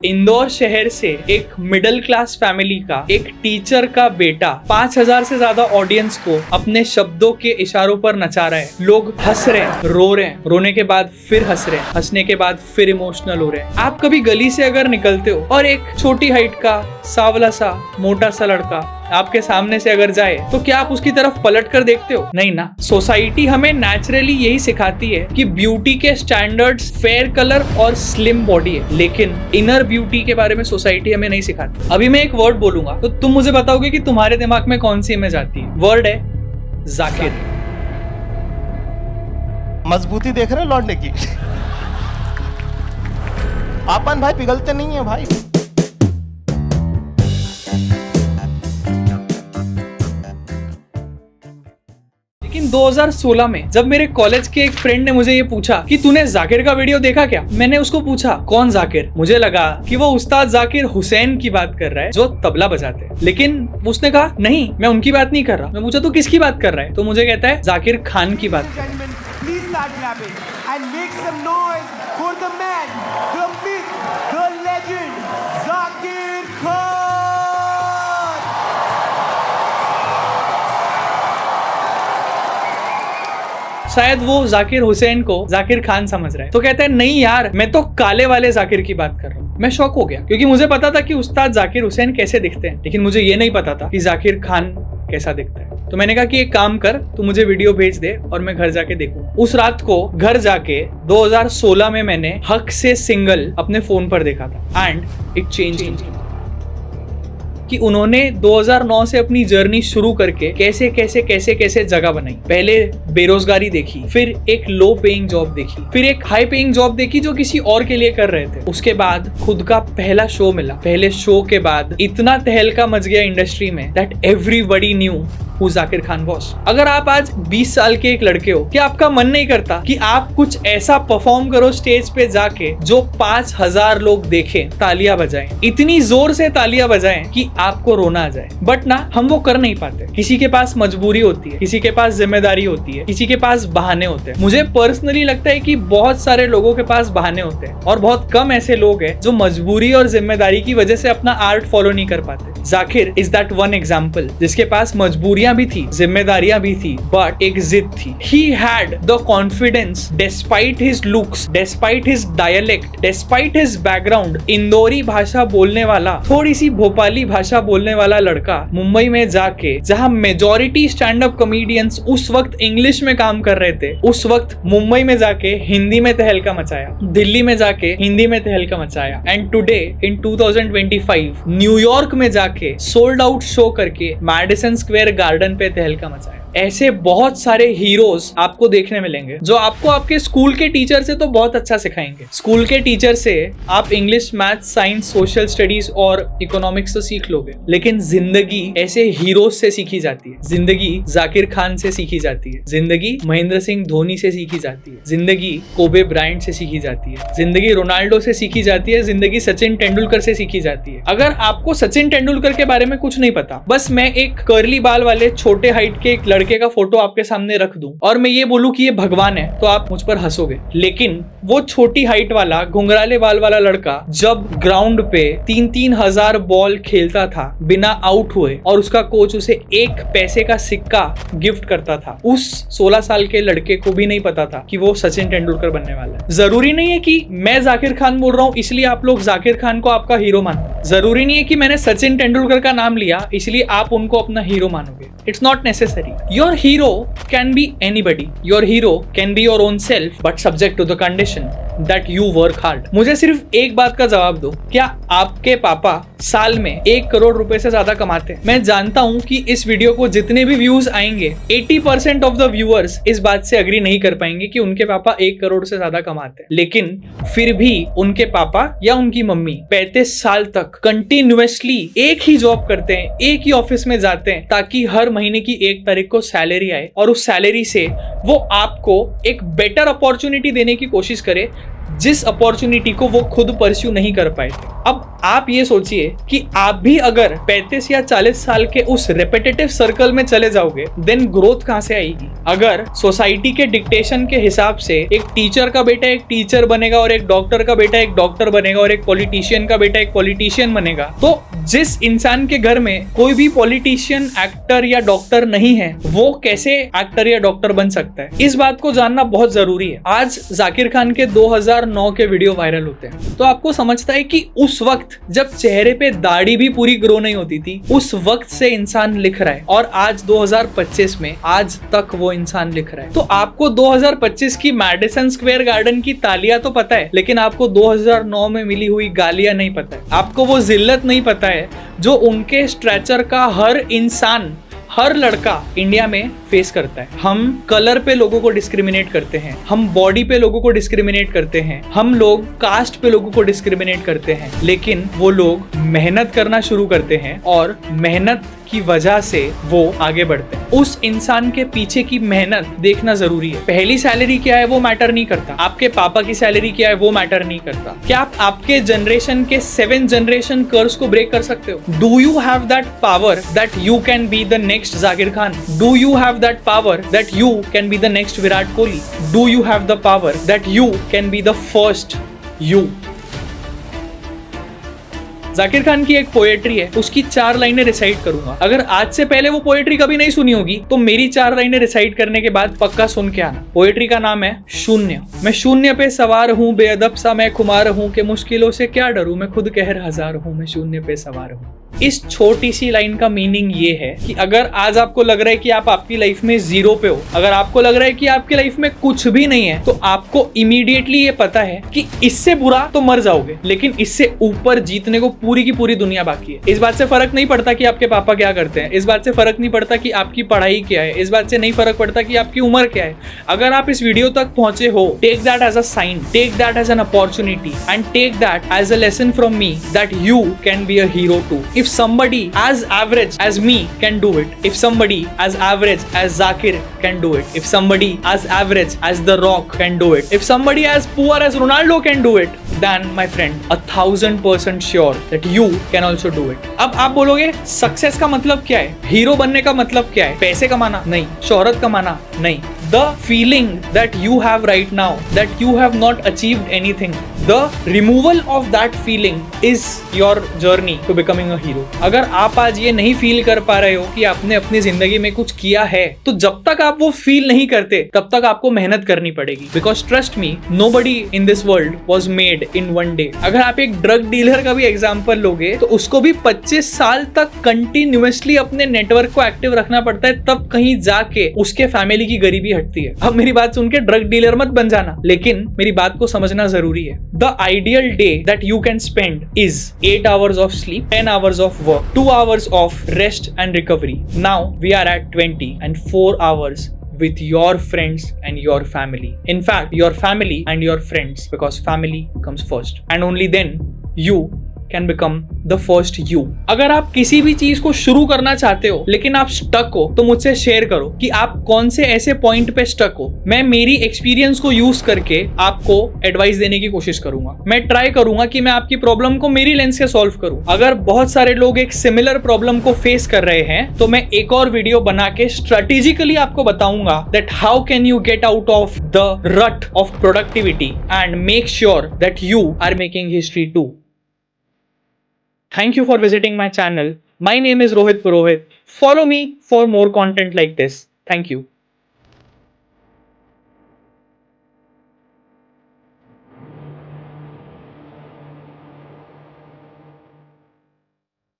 इंदौर शहर से एक मिडिल क्लास फैमिली का एक टीचर का बेटा 5000 से ज्यादा ऑडियंस को अपने शब्दों के इशारों पर नचा रहा है। लोग हंस रहे हैं, रो रहे हैं, रोने के बाद फिर हंस रहे हैं, हंसने के बाद फिर इमोशनल हो रहे हैं। आप कभी गली से अगर निकलते हो और एक छोटी हाइट का सांवला सा मोटा सा लड़का आपके सामने से अगर जाए तो क्या आप उसकी तरफ पलट कर देखते हो? नहीं ना। सोसाइटी हमें नेचुरली यही सिखाती है कि ब्यूटी के स्टैंडर्ड्स फेयर कलर और स्लिम बॉडी है, लेकिन इनर ब्यूटी के बारे में सोसाइटी हमें नहीं सिखाती। अभी मैं एक वर्ड बोलूंगा तो तुम मुझे बताओगे कि तुम्हारे दिमाग में कौन सी इमेज आती है। वर्ड है जाकिर। मजबूती देख रहे हो लौटने की। आपन भाई पिघलते नहीं है भाई। लेकिन 2016 में जब मेरे कॉलेज के एक फ्रेंड ने मुझे ये पूछा कि तूने जाकिर का वीडियो देखा क्या, मैंने उसको पूछा कौन जाकिर। मुझे लगा कि वो उस्ताद जाकिर हुसैन की बात कर रहा है जो तबला बजाते हैं, लेकिन उसने कहा नहीं, मैं उनकी बात नहीं कर रहा। मैं पूछा तो किसकी बात कर रहा है, तो मुझे कहता है जाकिर खान की बात कर रहा है। शायद वो जाकिर हुसैन को जाकिर खान समझ रहा है, तो कहता है नहीं यार, मैं तो काले वाले जाकिर की बात कर रहा हूँ। मैं शॉक हो गया क्योंकि मुझे पता था कि उस्ताद जाकिर हुसैन कैसे दिखते हैं, लेकिन मुझे ये नहीं पता था कि जाकिर खान कैसा दिखता है। तो मैंने कहा कि एक काम कर, तू मुझे वीडियो भेज दे और मैं घर जाके देखूं। उस रात को घर जाके 2016 में मैंने हक से सिंगल अपने फोन पर देखा था एंड इट चेंज्ड कि उन्होंने 2009 से अपनी जर्नी शुरू करके कैसे जगह बनाई। पहले बेरोजगारी देखी, फिर एक लो पेइंग जॉब देखी, फिर एक हाई पेइंग जॉब देखी जो किसी और के लिए कर रहे थे। उसके बाद खुद का पहला शो मिला। पहले शो के बाद इतना तहलका मच गया इंडस्ट्री में that everybody knew who Zakir Khan was. अगर आप आज 20 साल के एक लड़के हो, क्या आपका मन नहीं करता कि आप कुछ ऐसा परफॉर्म करो स्टेज पे जाके जो 5000 लोग देखें, तालियां बजाएं, इतनी जोर से तालियां बजाएं कि आपको रोना आ जाए? बट ना, हम वो कर नहीं पाते। किसी के पास मजबूरी होती है, किसी के पास जिम्मेदारी होती है, किसी के पास बहाने होते हैं। मुझे पर्सनली लगता है कि बहुत सारे लोगों के पास बहाने होते हैं और बहुत कम ऐसे लोग हैं जो मजबूरी और जिम्मेदारी की वजह से अपना आर्ट फॉलो नहीं कर पाते। Zakir is that one example जिसके पास मजबूरियां भी थी, जिम्मेदारियां भी थी, बट एक जिद थी। He had the confidence despite his looks, despite his dialect, despite his background। Indori भाषा बोलने वाला, थोड़ी सी भोपाली भाषा बोलने वाला लड़का मुंबई में जाके, जहां मेजॉरिटी स्टैंड अप कॉमेडियंस उस वक्त इंग्लिश में काम कर रहे थे, उस वक्त मुंबई में जाके हिंदी में तहलका मचाया, दिल्ली में जाके हिंदी में तहलका मचाया एंड टुडे इन 2025 न्यूयॉर्क में जाके सोल्ड आउट शो करके मैडिसन स्क्वायर गार्डन पे तहलका मचाया। ऐसे बहुत सारे हीरोज आपको देखने मिलेंगे जो आपको आपके स्कूल के टीचर से तो बहुत अच्छा सिखाएंगे। स्कूल के टीचर से आप English, math, science, social studies और इकोनॉमिक्स तो सीख लोगे, लेकिन जिंदगी ऐसे हीरोज से सीखी जाती है। जिंदगी जाकिर खान से सीखी जाती है, जिंदगी महेंद्र सिंह धोनी से सीखी जाती है, जिंदगी कोबे ब्रायंट से सीखी जाती है, जिंदगी रोनाल्डो से सीखी जाती है, जिंदगी सचिन तेंदुलकर से सीखी जाती है। अगर आपको सचिन तेंदुलकर के बारे में कुछ नहीं पता, बस मैं एक कर्ली बाल वाले छोटे हाइट के एक लड़के का फोटो आपके सामने रख दूं और मैं ये बोलूं कि ये भगवान है, तो आप मुझ पर हंसोगे। लेकिन वो छोटी हाइट वाला घुंघराले बाल वाला लड़का जब ग्राउंड पे 3-3 हजार बॉल खेलता था बिना आउट हुए और उसका कोच उसे 1 पैसे का सिक्का गिफ्ट करता था, उस 16 साल के लड़के को भी नहीं पता था कि वो सचिन तेंदुलकर बनने वाला है। जरूरी नहीं है कि मैं जाकिर खान बोल रहा हूँ इसलिए आप लोग जाकिर खान को आपका हीरो मानो। जरूरी नहीं है कि मैंने सचिन तेंदुलकर का नाम लिया इसलिए आप उनको अपना हीरो मानोगे। It's not necessary. Your hero can be anybody. Your hero can be your own self, but subject to the condition that you work hard. मुझे सिर्फ एक बात का जवाब दो, क्या आपके पापा साल में 1 करोड़ रुपए से ज्यादा कमाते हैं? मैं जानता हूं कि इस वीडियो को जितने भी व्यूज आएंगे 80% ऑफ द व्यूअर्स इस बात से अग्री नहीं कर पाएंगे कि उनके पापा 1 करोड़ से ज्यादा कमाते हैं, लेकिन फिर भी उनके पापा या उनकी मम्मी 35 साल तक कंटिन्यूअसली एक ही जॉब करते हैं, एक ही ऑफिस में जाते हैं ताकि हर महीने की 1 तारीख को सैलरी आए और उस सैलरी से वो आपको एक बेटर अपॉर्चुनिटी देने की कोशिश करे जिस अपॉर्चुनिटी को वो खुद परस्यू नहीं कर पाए थे। अब आप ये सोचिए कि आप भी अगर 35 या 40 साल के उस रेपिटेटिव सर्कल में चले जाओगे, देन ग्रोथ कहां से आएगी? अगर सोसाइटी के डिक्टेशन के हिसाब से एक टीचर का बेटा एक टीचर बनेगा और एक डॉक्टर का बेटा एक डॉक्टर बनेगा और एक पॉलिटिशियन का बेटा एक पॉलिटिशियन बनेगा, तो जिस इंसान के घर में कोई भी पॉलिटिशियन, एक्टर या डॉक्टर नहीं है, वो कैसे एक्टर या डॉक्टर बन सकता है? इस बात को जानना बहुत जरूरी है। आज जाकिर खान के 2009 के वीडियो वायरल होते हैं, तो आपको समझता है कि उस वक्त जब चेहरे पे दाढ़ी भी पूरी ग्रो नहीं होती थी, उस वक्त से इंसान लिख रहा है, और आज 2025 में आज तक वो इंसान लिख रहा है। तो आपको 2025 की मैडिसन स्क्वायर गार्डन की तालियां तो पता है, लेकिन आपको 2009 में मिली हुई गालियां नहीं पता है। आपको वो जिल्लत नहीं पता है जो उनके स्ट्रेचर का हर इंसान, हर लड़का इंडिया में फेस करता है। हम कलर पे लोगों को डिस्क्रिमिनेट करते हैं, हम बॉडी पे लोगों को डिस्क्रिमिनेट करते हैं, हम लोग कास्ट पे लोगों को डिस्क्रिमिनेट करते हैं, लेकिन वो लोग मेहनत करना शुरू करते हैं और मेहनत की वजह से वो आगे बढ़ते हैं। उस इंसान के पीछे की मेहनत देखना जरूरी है। पहली सैलरी क्या है वो मैटर नहीं करता, आपके पापा की सैलरी क्या है वो मैटर नहीं करता। क्या आप आपके जनरेशन के 7 जनरेशन कर्स को ब्रेक कर सकते हो? Do you have that power that you can be the next Zakir Khan? Do you have that power that you can be the next Virat Kohli? Do you have the power that you can be the first you? Zakir Khan की एक poetry है, उसकी 4 लाइनें recite करूंगा। अगर आज से पहले वो पोएट्री कभी नहीं सुनी होगी, तो मेरी 4 लाइनें रिसाइट करने के बाद पक्का सुन के आना। पोएट्री का नाम है शून्य। मैं शून्य पे सवार हूँ, बेअदब सा मैं खुमार हूँ, कि मुश्किलों से क्या डरूं, मैं खुद कहर हजार हूँ, मैं शून्य पे सवार हूँ। इस छोटी सी लाइन का मीनिंग ये है कि अगर आज आपको लग रहा है कि आप आपकी लाइफ में 0 पे हो, अगर आपको लग रहा है कि आपकी लाइफ में कुछ भी नहीं है, तो आपको इमीडिएटली ये पता है कि इससे बुरा तो मर जाओगे, लेकिन इससे ऊपर जीतने को पूरी की पूरी दुनिया बाकी है। इस बात से फर्क नहीं पड़ता कि आपके पापा क्या करते हैं, इस बात से फर्क नहीं पड़ता कि आपकी पढ़ाई क्या है, इस बात से नहीं फर्क पड़ता कि आपकी उम्र क्या है। अगर आप इस वीडियो तक पहुंचे हो, take that as a sign, take that as an opportunity, and take that as a lesson from me that you can be a hero too. If somebody as average as me can do it, if somebody as average as Zakir can do it, if somebody as average as The Rock can do it, if somebody as poor as Ronaldo can do it, then my friend, 1000% sure that you can also do it. अब आप बोलोगे success का मतलब क्या है, hero बनने का मतलब क्या है? पैसे कमाना? नहीं। शोहरत कमाना? नहीं। The feeling that you have right now, that you have not achieved anything, the removal of that feeling is your journey to becoming a hero. अगर आप आज ये नहीं फील कर पा रहे हो कि आपने अपनी जिंदगी में कुछ किया है, तो जब तक आप वो फील नहीं करते, तब तक आपको मेहनत करनी पड़ेगी। Because trust me, nobody in this world was made in one day. अगर आप एक ड्रग डीलर का भी एग्जाम्पल लोगे, तो उसको भी 25 साल तक कंटिन्यूअसली अपने नेटवर्क को एक्टिव रखना पड़ता है, तब कहीं जाके उसके फैमिली की गरीबी हटती है। अब मेरी बात सुन के ड्रग डीलर मत बन जाना, लेकिन मेरी बात को समझना जरूरी है। The ideal day that you can spend is 8 hours of sleep, 10 hours of work, 2 hours of rest and recovery. Now we are at 20 and 4 hours with your friends and your family. In fact, your family and your friends, because family comes first, and only then you can become the first you. अगर आप किसी भी चीज को शुरू करना चाहते हो लेकिन आप स्टक हो, तो मुझसे शेयर करो कि आप कौन से ऐसे पॉइंट पे स्टक हो। मैं मेरी एक्सपीरियंस को यूज करके आपको एडवाइस देने की कोशिश करूंगा। मैं ट्राई करूंगा कि मैं आपकी प्रॉब्लम को मेरी लेंस से सॉल्व करूं। अगर बहुत सारे लोग एक सिमिलर प्रॉब्लम को फेस कर रहे हैं, तो मैं एक और वीडियो बना के स्ट्रेटेजिकली आपको बताऊंगा that how can you get out of the rut of productivity and make sure that you are making history too. Thank you for visiting my channel. My name is Rohit Purohit. Follow me for more content like this. Thank you.